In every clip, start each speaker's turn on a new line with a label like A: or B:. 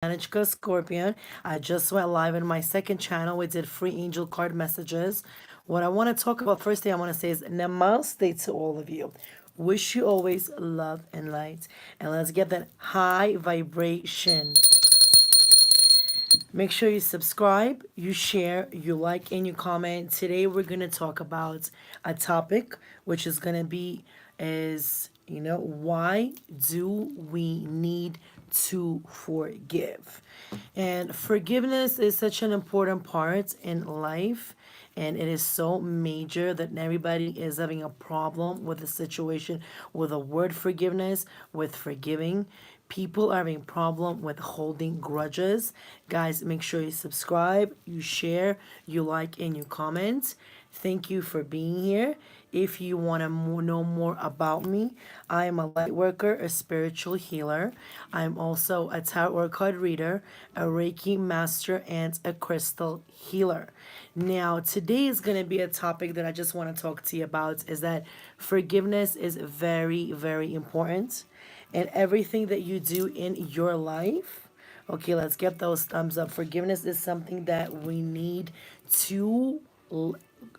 A: Anichka Scorpion. I just went live in my second channel. We did free angel card messages. What I want to talk about, first thing I want to say is namaste to all of you. Wish you always love and light. And let's get that high vibration. Make sure you subscribe, you share, you like, and you comment. Today we're going to talk about a topic which is going to be why do we need to forgive? And forgiveness is such an important part in life, and it is so major that everybody is having a problem with the situation with the word forgiveness, with forgiving. People are having problem with holding grudges. Guys, make sure you subscribe, you share, you like, and you comment. Thank you for being here. If you want to know more about me, I am a light worker, a spiritual healer. I'm also a tarot card reader, a Reiki master, and a crystal healer. Now, today is going to be a topic that I just want to talk to you about is that forgiveness is very, very important in everything that you do in your life. Okay, let's get those thumbs up. Forgiveness is something that we need to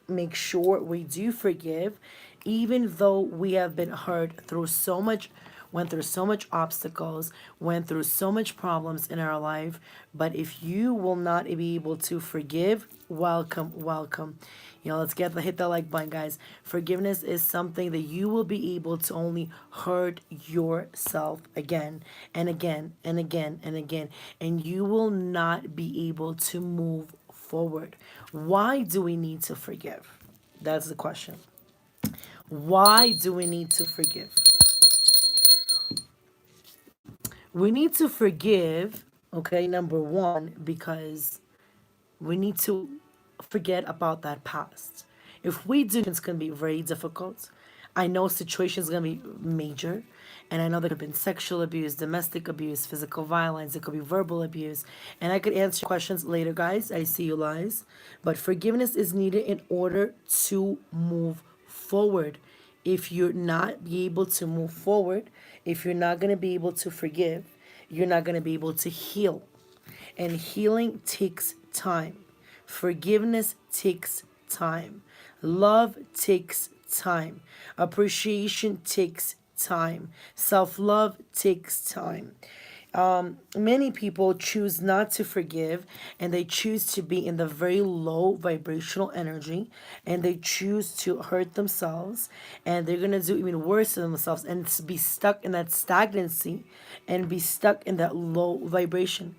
A: make sure we do forgive, even though we have been hurt through so much, went through so much obstacles, went through so much problems in our life. But if you will not be able to forgive, welcome, welcome. Let's hit the like button, guys. Forgiveness is something that you will be able to only hurt yourself again and again and again and again, and you will not be able to move forward. Why do we need to forgive? That's the question. Why do we need to forgive? We need to forgive, okay, number one, because we need to forget about that past. If we do, it's going to be very difficult. I know situations going to be major, and I know there could have been sexual abuse, domestic abuse, physical violence, it could be verbal abuse, and I could answer questions later, guys. I see you lies. But forgiveness is needed in order to move forward. If you're not be able to move forward, if you're not going to be able to forgive, you're not going to be able to heal. And healing takes time. Forgiveness takes time. Love takes time. Appreciation takes time. Self love takes time. Many people choose not to forgive, and they choose to be in the very low vibrational energy, and they choose to hurt themselves, and they're going to do even worse to themselves and be stuck in that stagnancy and be stuck in that low vibration.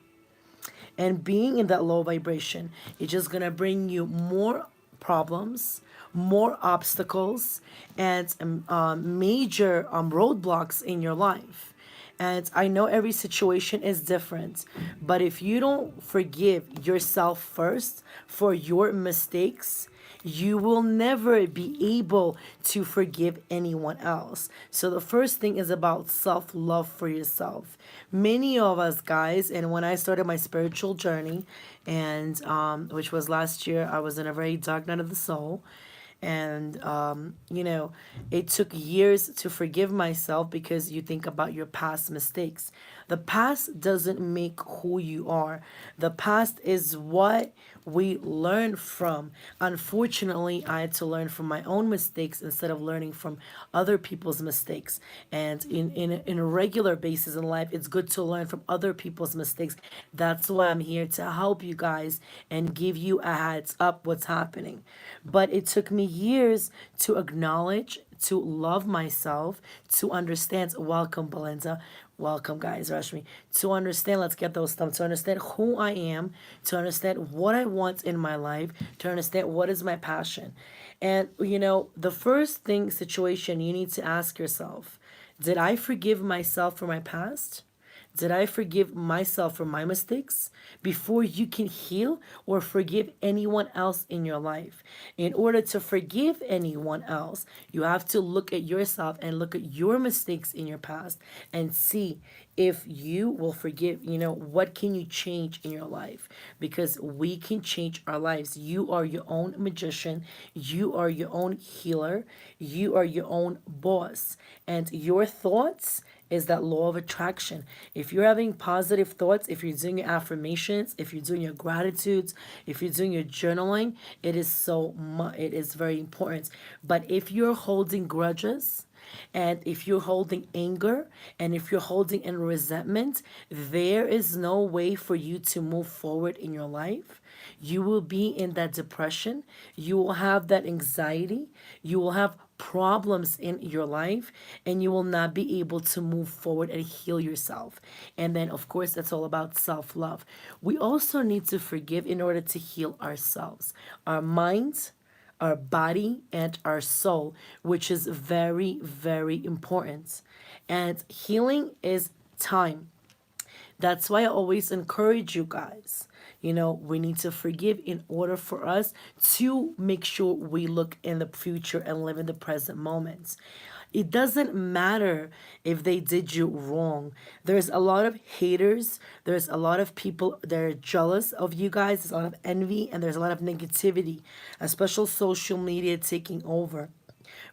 A: And being in that low vibration is just going to bring you more problems, more obstacles, and major roadblocks in your life. And I know every situation is different, but if you don't forgive yourself first for your mistakes, you will never be able to forgive anyone else. So the first thing is about self-love for yourself. Many of us guys, and when I started my spiritual journey, and which was last year, I was in a very dark night of the soul, and it took years to forgive myself because you think about your past mistakes. The past doesn't make who you are. The past is what we learn from. Unfortunately, I had to learn from my own mistakes instead of learning from other people's mistakes. And in a regular basis in life, it's good to learn from other people's mistakes. That's why I'm here to help you guys and give you a heads up what's happening. But it took me years to acknowledge, to love myself, to understand. Welcome, Belinda. Welcome, guys. Rashmi. To understand, let's get those thumbs. To understand who I am, to understand what I want in my life, to understand what is my passion. And, the first thing, situation you need to ask yourself, did I forgive myself for my past? Did I forgive myself for my mistakes before you can heal or forgive anyone else in your life? In order to forgive anyone else, you have to look at yourself and look at your mistakes in your past and see if you will forgive, what can you change in your life? Because we can change our lives. You are your own magician. You are your own healer. You are your own boss. And your thoughts is that law of attraction. If you're having positive thoughts, if you're doing your affirmations, if you're doing your gratitudes, if you're doing your journaling, it is very important. But if you're holding grudges, and if you're holding anger, and if you're holding in resentment, there is no way for you to move forward in your life. You will be in that depression. You will have that anxiety. You will have problems in your life, and you will not be able to move forward and heal yourself. And then, of course, that's all about self love. We also need to forgive in order to heal ourselves, our minds, our body, and our soul, which is very, very important. And healing is time. That's why I always encourage you guys. We need to forgive in order for us to make sure we look in the future and live in the present moments. It doesn't matter if they did you wrong. There's a lot of haters. There's a lot of people that are jealous of you guys. There's a lot of envy and there's a lot of negativity, especially social media taking over.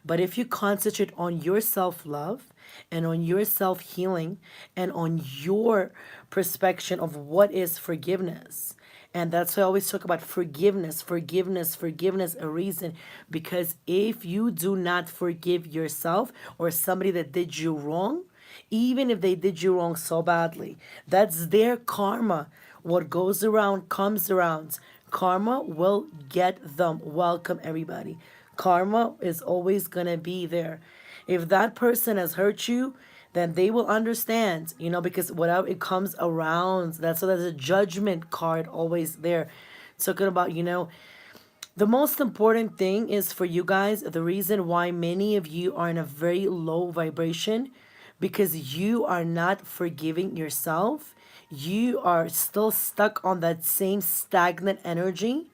A: But if you concentrate on your self love and on your self healing and on your perspective of what is forgiveness, and that's why I always talk about forgiveness, forgiveness, forgiveness, a reason. Because if you do not forgive yourself or somebody that did you wrong, even if they did you wrong so badly, that's their karma. What goes around comes around. Karma will get them. Welcome, everybody. Karma is always going to be there. If that person has hurt you, then they will understand, because whatever it comes around, that's so there's a judgment card always there. Talking about, the most important thing is for you guys, the reason why many of you are in a very low vibration, because you are not forgiving yourself. You are still stuck on that same stagnant energy.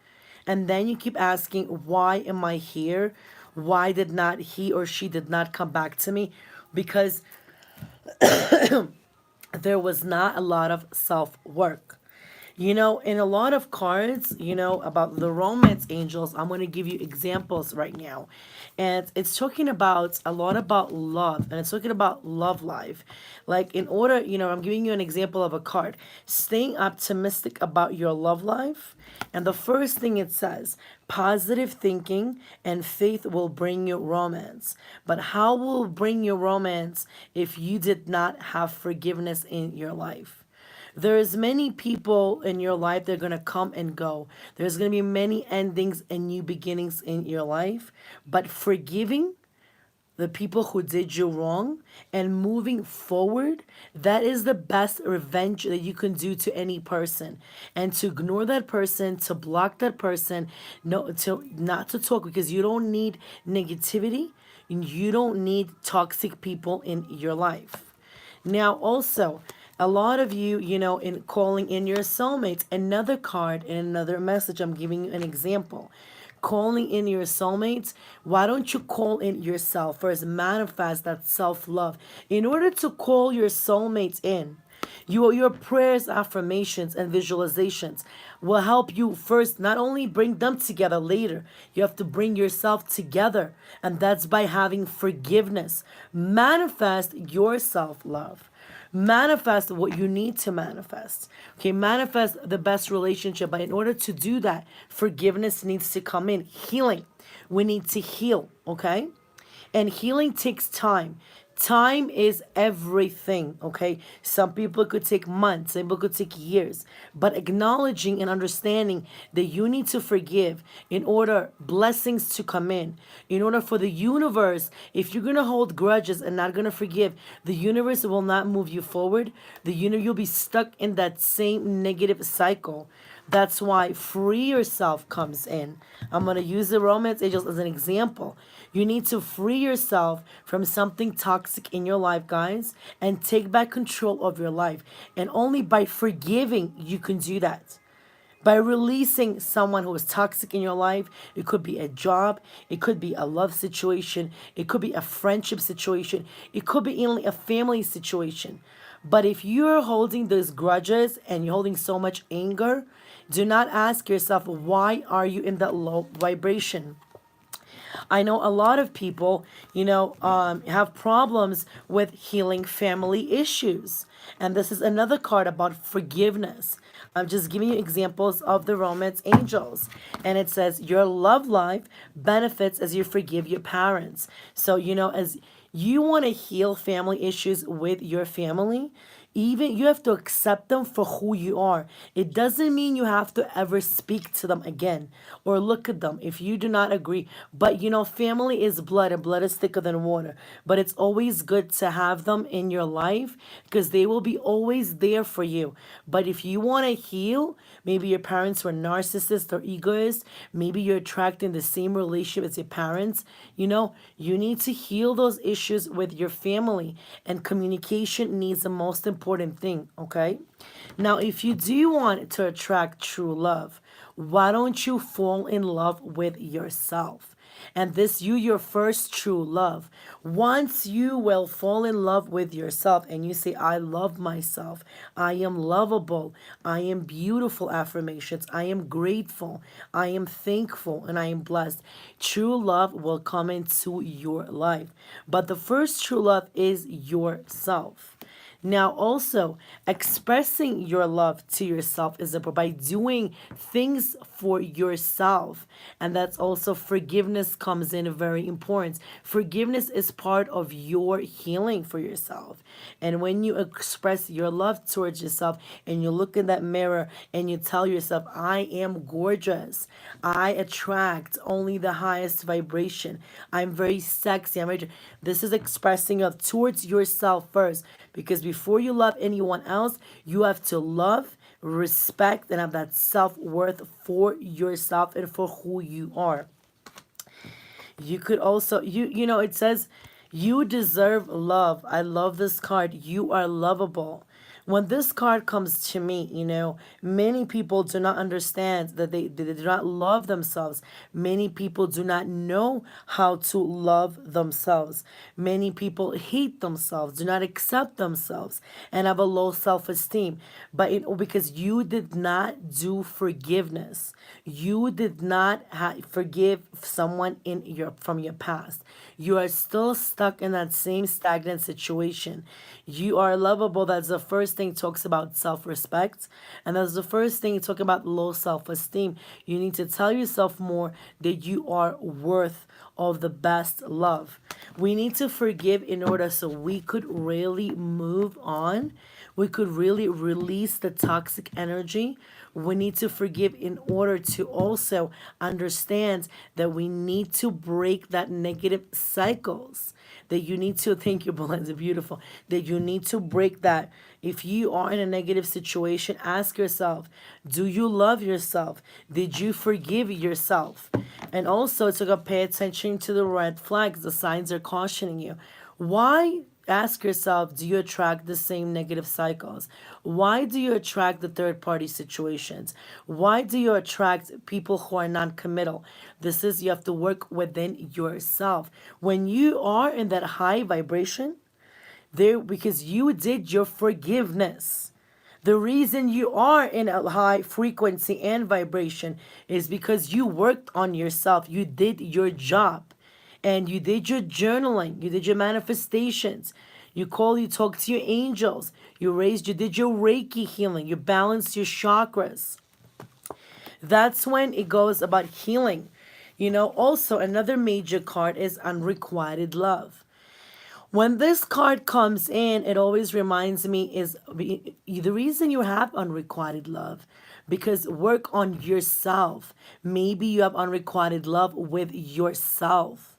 A: And then you keep asking, why am I here? Why did not he or she did not come back to me? Because there was not a lot of self work. In a lot of cards, about the romance angels, I'm going to give you examples right now. And it's talking about a lot about love, and it's talking about love life. Like, in order, I'm giving you an example of a card, staying optimistic about your love life. And the first thing it says, positive thinking and faith will bring you romance. But how will it bring you romance if you did not have forgiveness in your life? There's many people in your life that are going to come and go. There's going to be many endings and new beginnings in your life. But forgiving the people who did you wrong and moving forward, that is the best revenge that you can do to any person. And to ignore that person, to block that person, no, to not to talk, because you don't need negativity and you don't need toxic people in your life. Now, also, a lot of you, in calling in your soulmates, another card and another message, I'm giving you an example. Calling in your soulmates, why don't you call in yourself first? Manifest that self-love. In order to call your soulmates in, your prayers, affirmations, and visualizations will help you first not only bring them together later, you have to bring yourself together. And that's by having forgiveness. Manifest your self-love. Manifest what you need to manifest. Okay, manifest the best relationship. But in order to do that, forgiveness needs to come in. Healing. We need to heal, okay? And healing takes time. Time is everything, okay? Some people could take months, some people could take years. But acknowledging and understanding that you need to forgive in order blessings to come in order for the universe, if you're going to hold grudges and not going to forgive, the universe will not move you forward. You'll be stuck in that same negative cycle. That's why free yourself comes in. I'm going to use the romance angels as an example. You need to free yourself from something toxic in your life, guys, and take back control of your life. And only by forgiving, you can do that. By releasing someone who is toxic in your life, it could be a job, it could be a love situation, it could be a friendship situation, it could be only a family situation. But if you're holding those grudges and you're holding so much anger, do not ask yourself, why are you in that low vibration? I know a lot of people, have problems with healing family issues. And this is another card about forgiveness. I'm just giving you examples of the romance angels. And it says, your love life benefits as you forgive your parents. So, as you want to heal family issues with your family, even you have to accept them for who you are. It doesn't mean you have to ever speak to them again or look at them if you do not agree. But family is blood, and blood is thicker than water. But it's always good to have them in your life because they will be always there for you. But if you want to heal, maybe your parents were narcissists or egoists, maybe you're attracting the same relationship as your parents, you need to heal those issues with your family, and communication needs the most important thing, okay? Now, if you do want to attract true love, why don't you fall in love with yourself? And this, your first true love. Once you will fall in love with yourself and you say, I love myself, I am lovable, I am beautiful, affirmations, I am grateful, I am thankful, and I am blessed, true love will come into your life. But the first true love is yourself. Now, also, expressing your love to yourself is by doing things for yourself. And that's also forgiveness comes in very important. Forgiveness is part of your healing for yourself. And when you express your love towards yourself and you look in that mirror and you tell yourself, I am gorgeous, I attract only the highest vibration, I'm very sexy, this is expressing love towards yourself first. Because before you love anyone else, you have to love, respect, and have that self-worth for yourself and for who you are. You could also, it says, you deserve love. I love this card. You are lovable. When this card comes to me, many people do not understand that they do not love themselves. Many people do not know how to love themselves. Many people hate themselves, do not accept themselves, and have a low self-esteem. But because you did not do forgiveness, you did not forgive someone from your past. You are still stuck in that same stagnant situation. You are lovable. That's the first thing it talks about self-respect. And that's the first thing it talks about low self-esteem. You need to tell yourself more that you are worth of the best love. We need to forgive in order so we could really move on. We could really release the toxic energy. We need to forgive in order to also understand that we need to break that negative cycles. That you need to, thank you, Belinda, beautiful. That you need to break that. If you are in a negative situation, ask yourself, do you love yourself? Did you forgive yourself? And also, to pay attention to the red flags. The signs are cautioning you. Why? Ask yourself, do you attract the same negative cycles? Why do you attract the third party situations? Why do you attract people who are non-committal? This is, you have to work within yourself. When you are in that high vibration, there, because you did your forgiveness. The reason you are in a high frequency and vibration is because you worked on yourself. You did your job. And you did your journaling, you did your manifestations, you talked to your angels, you did your Reiki healing, you balanced your chakras. That's when it goes about healing. Also another major card is unrequited love. When this card comes in, it always reminds me is the reason you have unrequited love, because work on yourself. Maybe you have unrequited love with yourself,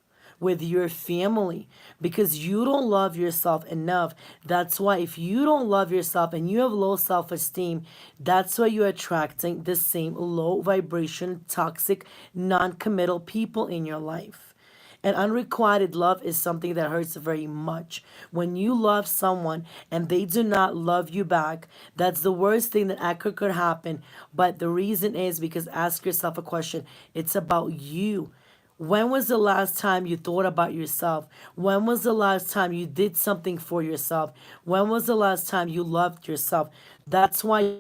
A: with your family, because you don't love yourself enough. That's why if you don't love yourself and you have low self-esteem, that's why you're attracting the same low vibration, toxic, non-committal people in your life. And unrequited love is something that hurts very much. When you love someone and they do not love you back, that's the worst thing that could happen. But the reason is because, ask yourself a question. It's about you. When was the last time you thought about yourself? When was the last time you did something for yourself? When was the last time you loved yourself? That's why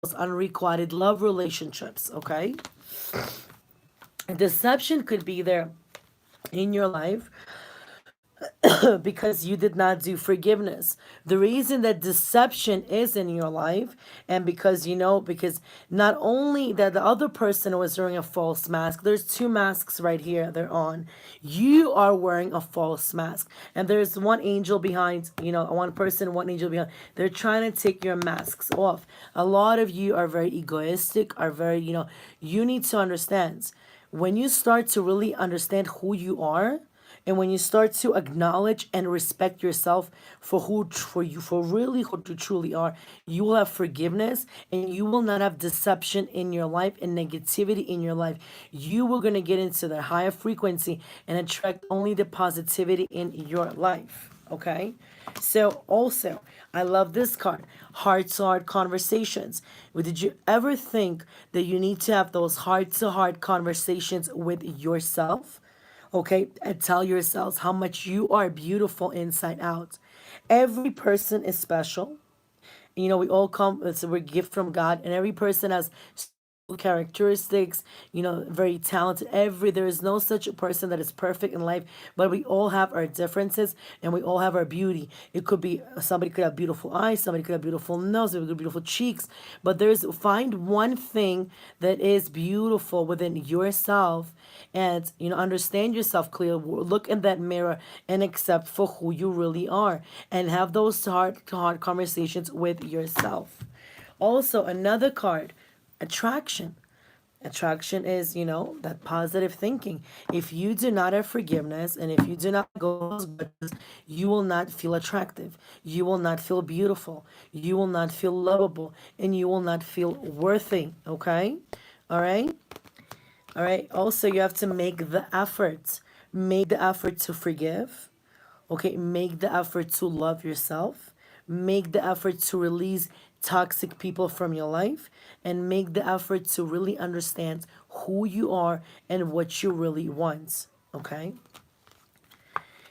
A: those unrequited love relationships, okay? Deception could be there in your life because you did not do forgiveness. The reason that deception is in your life, and because because not only that the other person was wearing a false mask, there's two masks right here, they're on. You are wearing a false mask, and there's one angel behind, one person, one angel behind. They're trying to take your masks off. A lot of you are very egoistic, are very, you need to understand when you start to really understand who you are, and when you start to acknowledge and respect yourself for for really who you truly are, you will have forgiveness, and you will not have deception in your life and negativity in your life. You will going to get into the higher frequency and attract only the positivity in your life. Okay? So also, I love this card, heart to heart conversations. Well, did you ever think that you need to have those heart to heart conversations with yourself? Okay, and tell yourselves how much you are beautiful inside out. Every person is special. We all come, we're a gift from God, and every person has characteristics, very talented. There is no such a person that is perfect in life, but we all have our differences, and we all have our beauty. It could be somebody could have beautiful eyes, somebody could have beautiful nose, somebody could have beautiful cheeks, but find one thing that is beautiful within yourself, and understand yourself clearly. Look in that mirror and accept for who you really are, and have those heart to heart conversations with yourself. Also, another card, attraction. Attraction is, that positive thinking. If you do not have forgiveness, and if you do not go those grudges, you will not feel attractive. You will not feel beautiful. You will not feel lovable, and you will not feel worthy. Okay? All right? All right. Also, you have to make the effort. Make the effort to forgive. Okay. Make the effort to love yourself. Make the effort to release toxic people from your life. And make the effort to really understand who you are and what you really want. Okay.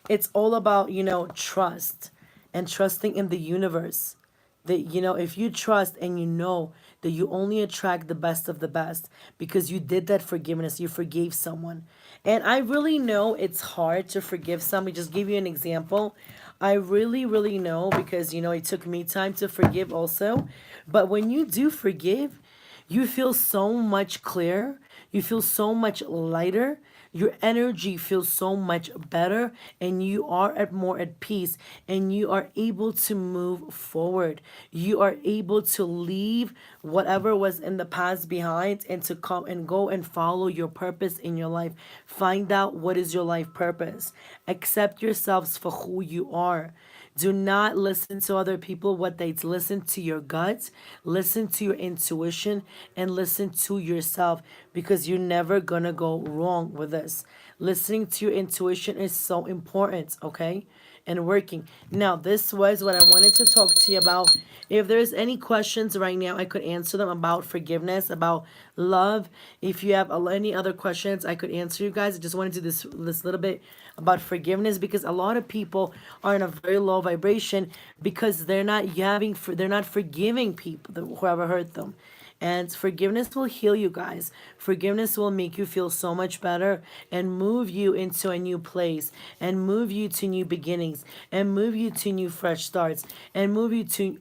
A: It's all about, trust and trusting in the universe. That, if you trust and you know that you only attract the best of the best because you did that forgiveness, you forgave someone. And I really know it's hard to forgive somebody. Just give you an example. I really, really know because, it took me time to forgive also. But when you do forgive, you feel so much clearer. You feel so much lighter. Your energy feels so much better, and you are more at peace, and you are able to move forward. You are able to leave whatever was in the past behind, and to come and go and follow your purpose in your life. Find out what is your life purpose. Accept yourselves for who you are. Do not listen to other people, what they listen to your gut, listen to your intuition, and listen to yourself, because you're never gonna go wrong with this. Listening to your intuition is so important, okay? And working. Now, this was what I wanted to talk to you about. If there's any questions right now, I could answer them about forgiveness, about love. If you have any other questions, I could answer you guys. I just wanted to do this little bit about forgiveness, because a lot of people are in a very low vibration because they're not forgiving people, whoever hurt them. And forgiveness will heal you guys. Forgiveness will make you feel so much better, and move you into a new place, and move you to new beginnings, and move you to new fresh starts, and move you to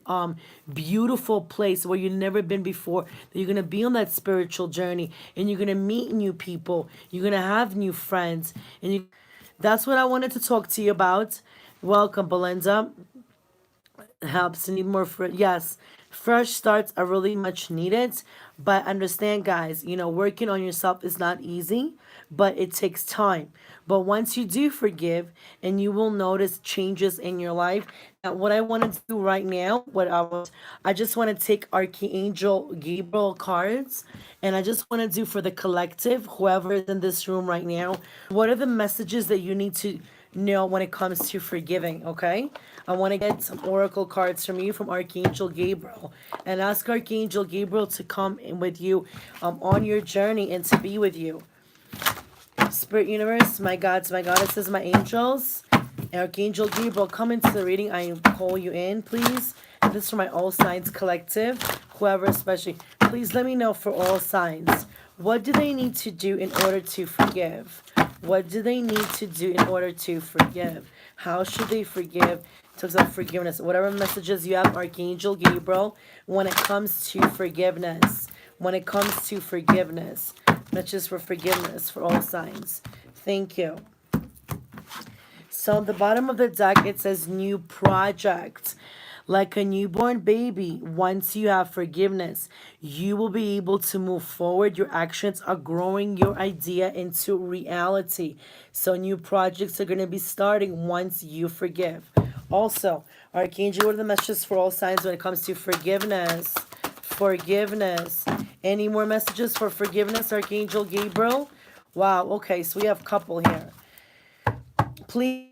A: beautiful place where you've never been before. That you're gonna be on that spiritual journey, and you're gonna meet new people. You're gonna have new friends, and that's what I wanted to talk to you about. Welcome, Belinda. Helps need more for yes, fresh starts are really much needed, but understand, guys, working on yourself is not easy, but it takes time. But once you do forgive, and you will notice changes in your life. Now, what I want to do right now, I just want to take Archangel Gabriel cards, and I just want to do for the collective, whoever is in this room right now, what are the messages that you need to know when it comes to forgiving. Okay, I want to get some oracle cards from you, from Archangel Gabriel, and ask Archangel Gabriel to come in with you on your journey, and to be with you. Spirit universe, my gods, my goddesses, my angels, Archangel Gabriel, come into the reading. I call you in, please. This is for my all signs collective, whoever especially. Please let me know for all signs, what do they need to do in order to forgive? What do they need to do in order to forgive? How should they forgive? It talks about forgiveness. Whatever messages you have, Archangel Gabriel, when it comes to forgiveness. When it comes to forgiveness. Not just for forgiveness, for all signs. Thank you. So at the bottom of the deck, it says new project. Like a newborn baby, once you have forgiveness, you will be able to move forward. Your actions are growing your idea into reality. So new projects are going to be starting once you forgive. Also, Archangel, what are the messages for all signs when it comes to forgiveness? Forgiveness. Any more messages for forgiveness, Archangel Gabriel? Wow, okay, so we have a couple here. Please,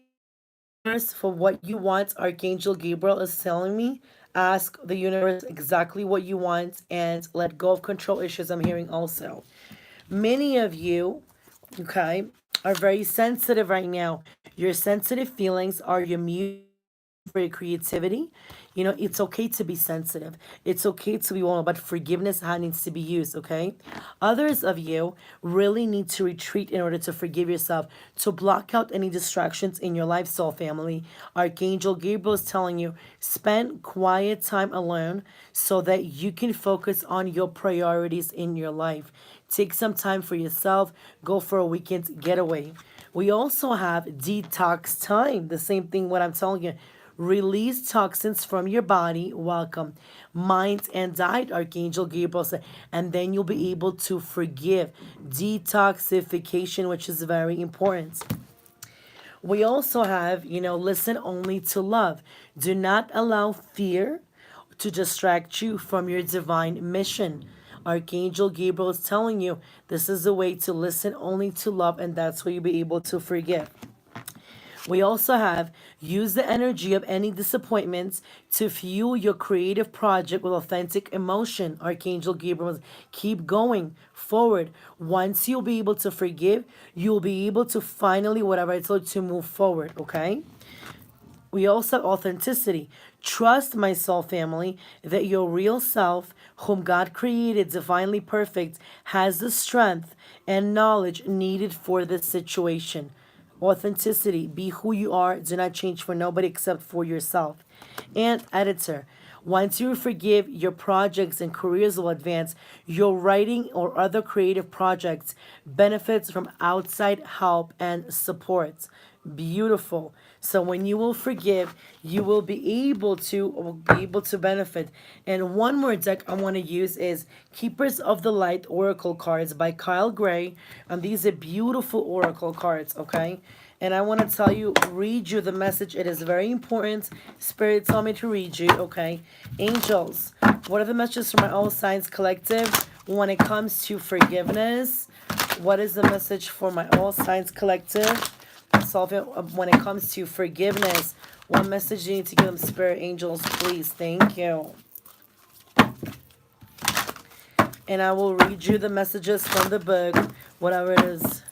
A: for what you want, Archangel Gabriel is telling me. Ask the universe exactly what you want and let go of control issues. I'm hearing also. Many of you, okay, are very sensitive right now. Your sensitive feelings are your mute for your creativity. You know, it's okay to be sensitive. It's okay to be vulnerable, but forgiveness how it needs to be used, okay? Others of you really need to retreat in order to forgive yourself, to block out any distractions in your life, soul family. Archangel Gabriel is telling you, spend quiet time alone so that you can focus on your priorities in your life. Take some time for yourself. Go for a weekend getaway. We also have detox time. The same thing what I'm telling you. Release toxins from your body. Welcome. Mind and diet, Archangel Gabriel said. And then you'll be able to forgive. Detoxification, which is very important. We also have, listen only to love. Do not allow fear to distract you from your divine mission. Archangel Gabriel is telling you this is a way to listen only to love, and that's where you'll be able to forgive. We also have use the energy of any disappointments to fuel your creative project with authentic emotion. Archangel Gabriel, keep going forward. Once you'll be able to forgive, you'll be able to finally, whatever I told you, to move forward, okay? We also have authenticity. Trust, my soul family, that your real self, whom God created divinely perfect, has the strength and knowledge needed for this situation. Authenticity. Be who you are. Do not change for nobody except for yourself. And editor. Once you forgive, your projects and careers will advance. Your writing or other creative projects benefits from outside help and support. Beautiful. So when you will forgive, you will be able to benefit. And one more deck I want to use is Keepers of the Light Oracle cards by Kyle Gray. And these are beautiful oracle cards, okay? And I want to read you the message. It is very important. Spirit told me to read you, okay? Angels, what are the messages from my All Signs Collective when it comes to forgiveness? What is the message for my All Signs Collective? When it comes to forgiveness, what message do you need to give them, Spirit Angels, please? Thank you. And I will read you the messages from the book, whatever it is.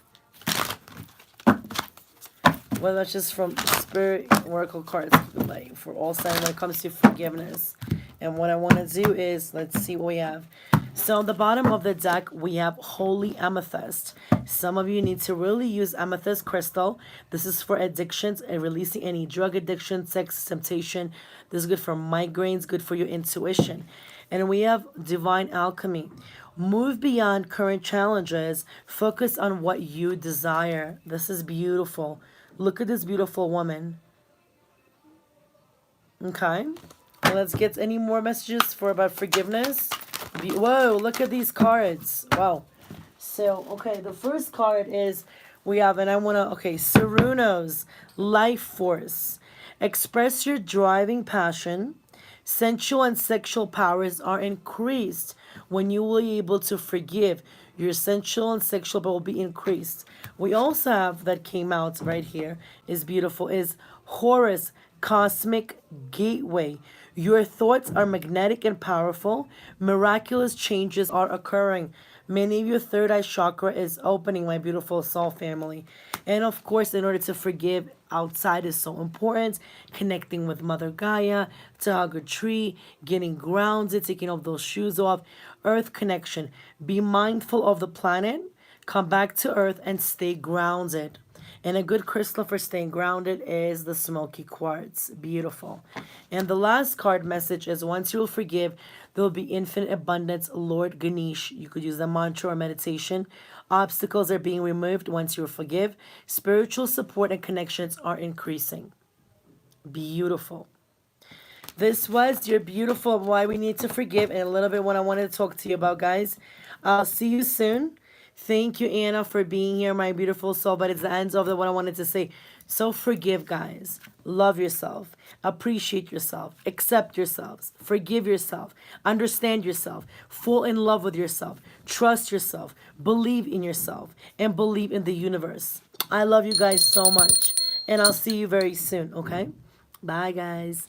A: Well, that's just from Spirit Oracle cards, like for all signs when it comes to forgiveness. And what I want to do is, let's see what we have. So on the bottom of the deck, we have Holy Amethyst. Some of you need to really use amethyst crystal. This is for addictions and releasing any drug addiction, sex temptation. This is good for migraines, good for your intuition. And we have Divine Alchemy. Move beyond current challenges. Focus on what you desire. This is beautiful. Look at this beautiful woman. Okay. Let's get any more messages about forgiveness. Whoa, look at these cards. Wow. So, okay, the first card is we have, and I want to, okay, Seruno's Life Force. Express your driving passion. Sensual and sexual powers are increased when you will be able to forgive. Your sensual and sexual power will be increased. We also have, that came out right here, is beautiful, is Horus Cosmic Gateway. Your thoughts are magnetic and powerful. Miraculous changes are occurring. Many of your third eye chakra is opening, my beautiful soul family. And of course, in order to forgive, outside is so important. Connecting with Mother Gaia, to hug a tree, getting grounded, taking off those shoes off. Earth connection. Be mindful of the planet. Come back to earth and stay grounded. And a good crystal for staying grounded is the smoky quartz. Beautiful. And the last card message is once you will forgive, there will be infinite abundance. Lord Ganesh. You could use a mantra or meditation. Obstacles are being removed once you forgive. Spiritual support and connections are increasing. Beautiful. This was your beautiful why we need to forgive and a little bit what I wanted to talk to you about, guys. I'll see you soon. Thank you, Anna, for being here, my beautiful soul. But it's the end of what I wanted to say. So forgive, guys. Love yourself. Appreciate yourself. Accept yourselves. Forgive yourself. Understand yourself. Fall in love with yourself. Trust yourself. Believe in yourself. And believe in the universe. I love you guys so much. And I'll see you very soon, okay? Bye, guys.